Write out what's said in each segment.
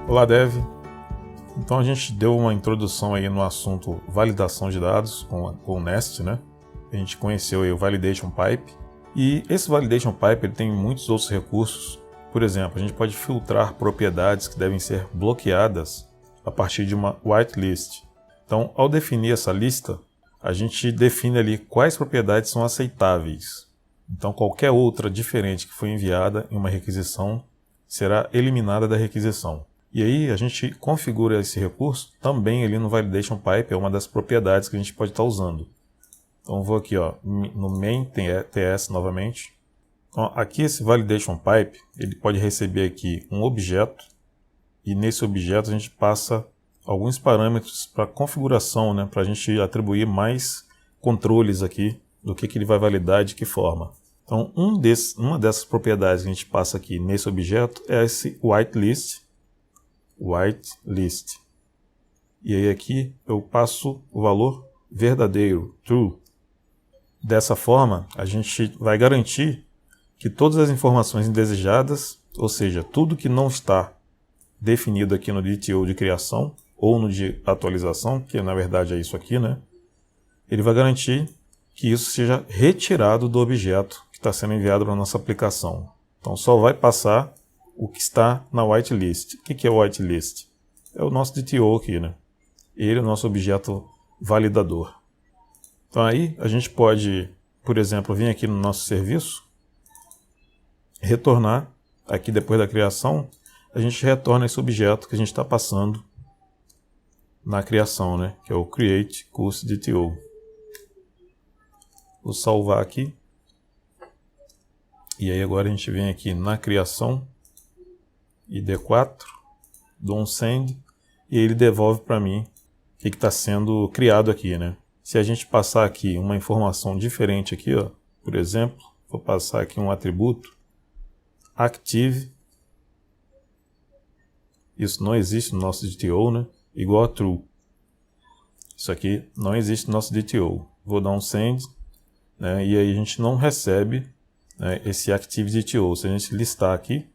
Olá, Dev. Então a gente deu uma introdução aí no assunto validação de dados com o Nest, né? A gente conheceu aí o Validation Pipe. E esse Validation Pipe ele tem muitos outros recursos. Por exemplo, a gente pode filtrar propriedades que devem ser bloqueadas a partir de uma whitelist. Então, ao definir essa lista, a gente define ali quais propriedades são aceitáveis. Então, qualquer outra diferente que foi enviada em uma requisição será eliminada da requisição. E aí a gente configura esse recurso também ali no Validation Pipe, é uma das propriedades que a gente pode estar usando. Então vou aqui no main TS novamente. Então, aqui esse Validation Pipe ele pode receber aqui um objeto e nesse objeto a gente passa alguns parâmetros para configuração, né, para a gente atribuir mais controles aqui do que ele vai validar e de que forma. Então uma dessas propriedades que a gente passa aqui nesse objeto é esse whitelist. E aí aqui eu passo o valor verdadeiro, true. Dessa forma, a gente vai garantir que todas as informações indesejadas, ou seja, tudo que não está definido aqui no DTO de criação ou no de atualização, que na verdade é isso aqui, né? Ele vai garantir que isso seja retirado do objeto que está sendo enviado para a nossa aplicação. Então só vai passar o que está na whitelist. O que é o whitelist? É o nosso DTO aqui, né? Ele é o nosso objeto validador. Então aí a gente pode, por exemplo, vir aqui no nosso serviço, retornar, aqui depois da criação, a gente retorna esse objeto que a gente está passando na criação, né? Que é o create cust DTO. Vou salvar aqui. E aí agora a gente vem aqui na criação, ID4, dou um send, e ele devolve para mim o que está sendo criado aqui, né? Se a gente passar aqui uma informação diferente aqui, ó, por exemplo, vou passar aqui um atributo active, isso não existe no nosso DTO, né? Igual a true. Isso aqui não existe no nosso DTO. Vou dar um send, né? E aí a gente não recebe, né, esse active DTO. Se a gente listar aqui,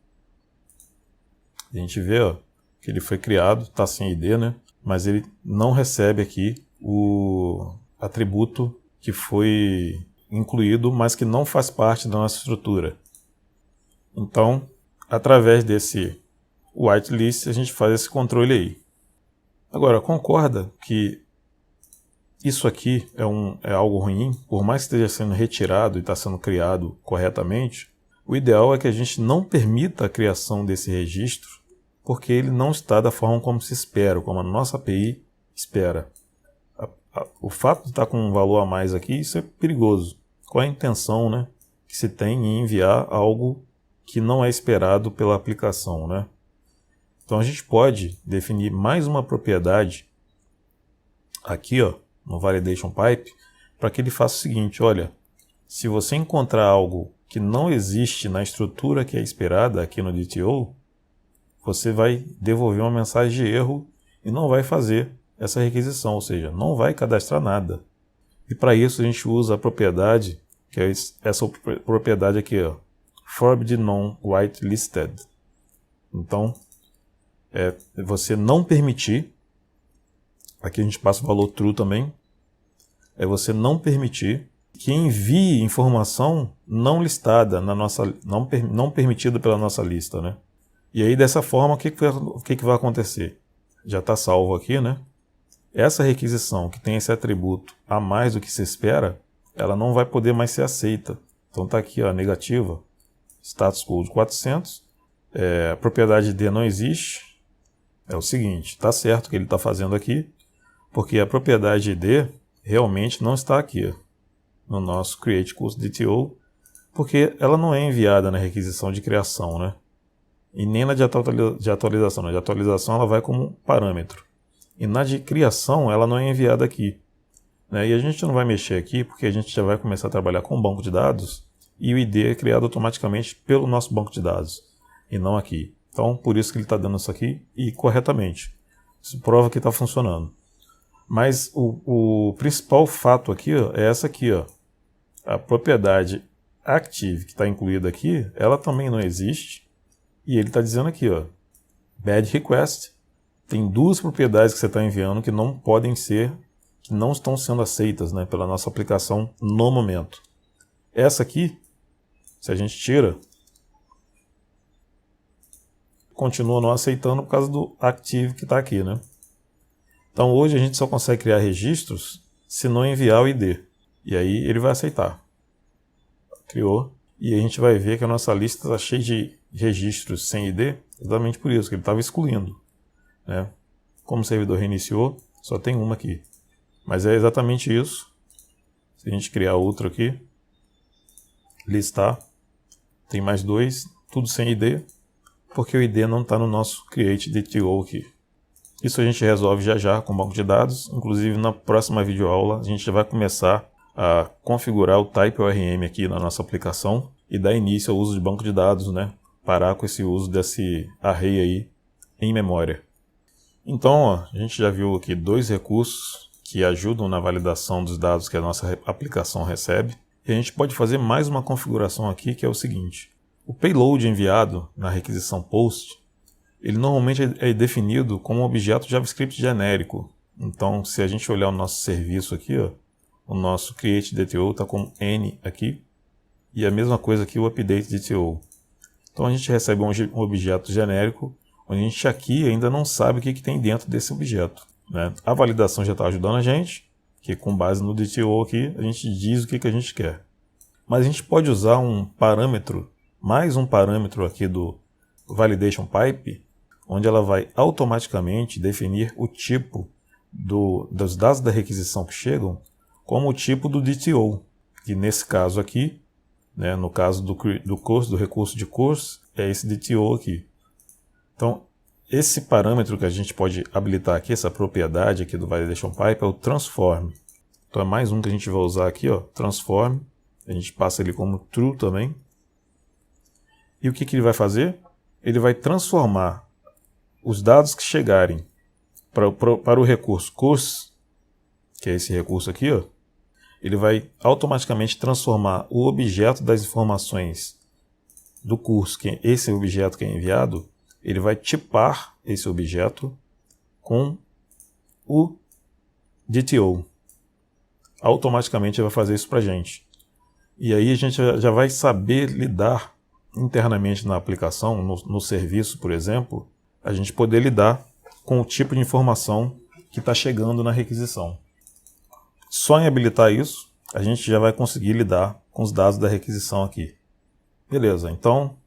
a gente vê, ó, que ele foi criado, está sem ID, né? Mas ele não recebe aqui o atributo que foi incluído, mas que não faz parte da nossa estrutura. Então, através desse whitelist, a gente faz esse controle aí. Agora, concorda que isso aqui é algo ruim? Por mais que esteja sendo retirado e está sendo criado corretamente, o ideal é que a gente não permita a criação desse registro, porque ele não está da forma como se espera, como a nossa API espera. O fato de estar com um valor a mais aqui, isso é perigoso. Qual é a intenção, né, que se tem em enviar algo que não é esperado pela aplicação, né? Então a gente pode definir mais uma propriedade aqui, ó, no Validation Pipe, para que ele faça o seguinte: olha, se você encontrar algo que não existe na estrutura que é esperada aqui no DTO, você vai devolver uma mensagem de erro e não vai fazer essa requisição, ou seja, não vai cadastrar nada. E para isso a gente usa a propriedade, que é essa propriedade aqui, ó, forbid non whitelisted. Então, você não permitir, aqui a gente passa o valor true também, é você não permitir que envie informação não listada, não permitida pela nossa lista, né? E aí, dessa forma, o que vai acontecer? Já está salvo aqui, né? Essa requisição que tem esse atributo a mais do que se espera, ela não vai poder mais ser aceita. Então está aqui, ó, negativa, status code 400, a propriedade D não existe. É o seguinte, está certo o que ele está fazendo aqui, porque a propriedade D realmente não está aqui, no nosso create cust DTO, porque ela não é enviada na requisição de criação, né? E nem na de atualização. Na de atualização ela vai como parâmetro. E na de criação ela não é enviada aqui, né? E a gente não vai mexer aqui porque a gente já vai começar a trabalhar com banco de dados e o ID é criado automaticamente pelo nosso banco de dados e não aqui. Então por isso que ele está dando isso aqui e corretamente. Isso prova que está funcionando. Mas o principal fato aqui, ó, é essa aqui, ó. A propriedade active que está incluída aqui, ela também não existe. E ele está dizendo aqui, ó, bad request, tem duas propriedades que você está enviando que não podem ser, que não estão sendo aceitas, né, pela nossa aplicação no momento. Essa aqui, se a gente tira, continua não aceitando por causa do active que está aqui, né? Então hoje a gente só consegue criar registros se não enviar o ID. E aí ele vai aceitar. Criou. E a gente vai ver que a nossa lista está cheia de registros sem ID, exatamente por isso, que ele estava excluindo, né? Como o servidor reiniciou, só tem uma aqui. Mas é exatamente isso. Se a gente criar outro aqui, listar, tem mais dois, tudo sem ID, porque o ID não está no nosso create DTO aqui. Isso a gente resolve já já com o banco de dados. Inclusive na próxima videoaula a gente já vai começar a configurar o type ORM aqui na nossa aplicação e dar início ao uso de banco de dados, né? Parar com esse uso desse array aí em memória. Então, ó, a gente já viu aqui dois recursos que ajudam na validação dos dados que a nossa aplicação recebe. E a gente pode fazer mais uma configuração aqui, que é o seguinte. O payload enviado na requisição POST, ele normalmente é definido como um objeto JavaScript genérico. Então, se a gente olhar o nosso serviço aqui, ó, o nosso createDTO está com N aqui, e a mesma coisa aqui o updateDTO. Então a gente recebe um objeto genérico, onde a gente aqui ainda não sabe o que tem dentro desse objeto, né? A validação já está ajudando a gente, que com base no DTO aqui, a gente diz o que a gente quer. Mas a gente pode usar um parâmetro, mais um parâmetro aqui do Validation Pipe, onde ela vai automaticamente definir o tipo dos dados da requisição que chegam como o tipo do DTO, que nesse caso aqui, né, no caso do curso, do recurso de curso, é esse DTO aqui. Então, esse parâmetro que a gente pode habilitar aqui, essa propriedade aqui do Validation Pipe, é o Transform. Então é mais um que a gente vai usar aqui, ó, Transform. A gente passa ele como True também. E o que ele vai fazer? Ele vai transformar os dados que chegarem para o recurso curso, que é esse recurso aqui, ó, ele vai automaticamente transformar o objeto das informações do curso, que é esse objeto que é enviado, ele vai tipar esse objeto com o DTO. Automaticamente ele vai fazer isso para a gente. E aí a gente já vai saber lidar internamente na aplicação, no serviço, por exemplo, a gente poder lidar com o tipo de informação que está chegando na requisição. Só em habilitar isso, a gente já vai conseguir lidar com os dados da requisição aqui. Beleza, então,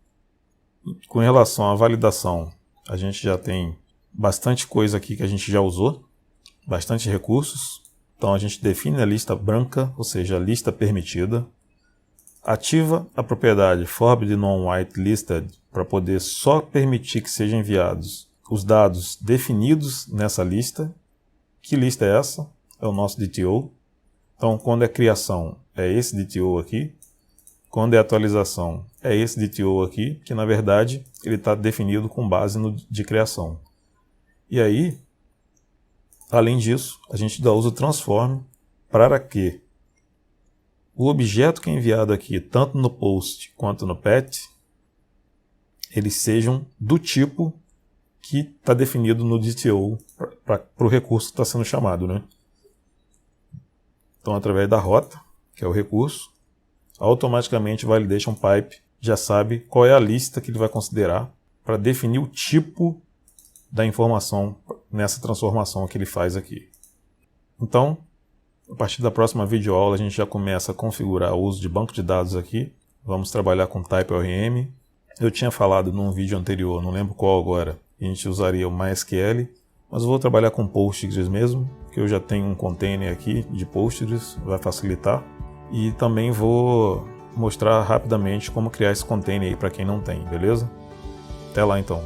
com relação à validação, a gente já tem bastante coisa aqui que a gente já usou, bastante recursos. Então a gente define a lista branca, ou seja, a lista permitida. Ativa a propriedade forbid non-white listed para poder só permitir que sejam enviados os dados definidos nessa lista. Que lista é essa? É o nosso DTO. Então, quando é criação, é esse DTO aqui. Quando é atualização, é esse DTO aqui, que na verdade ele está definido com base no de criação. E aí, além disso, a gente ainda usa o transform para que o objeto que é enviado aqui, tanto no post quanto no pet, eles sejam do tipo que está definido no DTO para o recurso que está sendo chamado, né? Então, através da rota, que é o recurso, automaticamente o Validation Pipe já sabe qual é a lista que ele vai considerar para definir o tipo da informação nessa transformação que ele faz aqui. Então, a partir da próxima videoaula, a gente já começa a configurar o uso de banco de dados aqui. Vamos trabalhar com Type ORM. Eu tinha falado num vídeo anterior, não lembro qual agora, a gente usaria o MySQL, mas eu vou trabalhar com Postgres mesmo, que eu já tenho um container aqui de Postgres, vai facilitar. E também vou mostrar rapidamente como criar esse container aí para quem não tem, beleza? Até lá então.